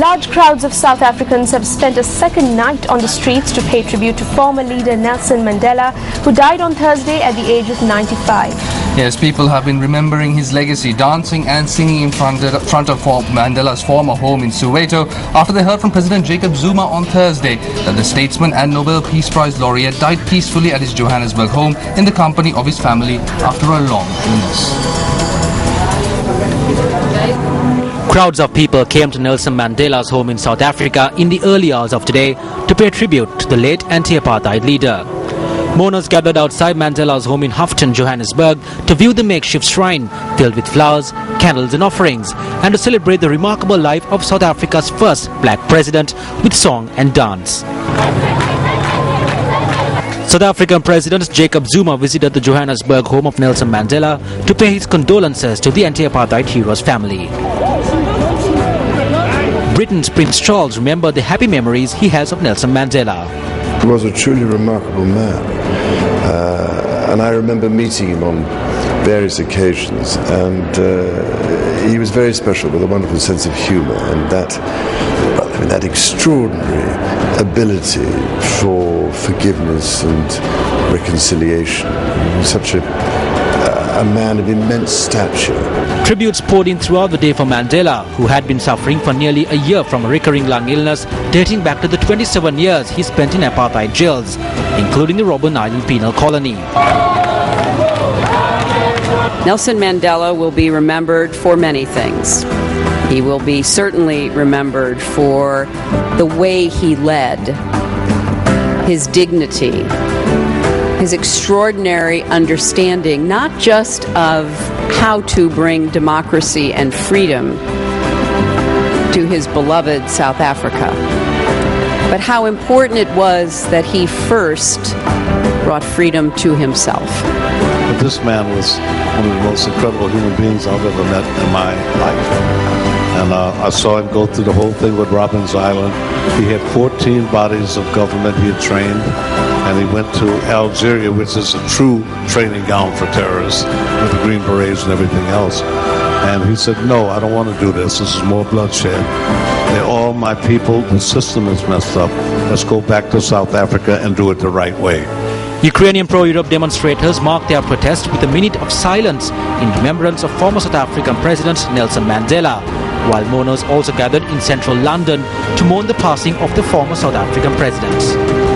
Large crowds of South Africans have spent a second night on the streets to pay tribute to former leader Nelson Mandela, who died on Thursday at the age of 95. Yes, people have been remembering his legacy, dancing and singing in front of Mandela's former home in Soweto after they heard from President Jacob Zuma on Thursday that the statesman and Nobel Peace Prize laureate died peacefully at his Johannesburg home in the company of his family after a long illness. Crowds of people came to Nelson Mandela's home in South Africa in the early hours of today to pay tribute to the late anti-apartheid leader. Mourners gathered outside Mandela's home in Houghton, Johannesburg to view the makeshift shrine filled with flowers, candles and offerings, and to celebrate the remarkable life of South Africa's first black president with song and dance. South African President Jacob Zuma visited the Johannesburg home of Nelson Mandela to pay his condolences to the anti-apartheid hero's family. Britain's Prince Charles remembered the happy memories he has of Nelson Mandela. He was a truly remarkable man, and I remember meeting him on various occasions, and he was very special with a wonderful sense of humour and that extraordinary ability for forgiveness and reconciliation. He was such a man of immense stature. Tributes poured in throughout the day for Mandela, who had been suffering for nearly a year from a recurring lung illness dating back to the 27 years he spent in apartheid jails, including the Robben Island penal colony. Nelson Mandela will be remembered for many things. He will be certainly remembered for the way he led, his dignity, his extraordinary understanding not just of how to bring democracy and freedom to his beloved South Africa, but how important it was that he first brought freedom to himself. But this man was one of the most incredible human beings I've ever met in my life. And I saw him go through the whole thing with Robben Island. He had 14 bodies of government he had trained, and he went to Algeria, which is a true training ground for terrorists, with the Green Berets and everything else. And he said, no, I don't want to do this. This is more bloodshed. They're all my people. The system is messed up. Let's go back to South Africa and do it the right way. Ukrainian pro-Europe demonstrators marked their protest with a minute of silence in remembrance of former South African President Nelson Mandela, while mourners also gathered in central London to mourn the passing of the former South African president.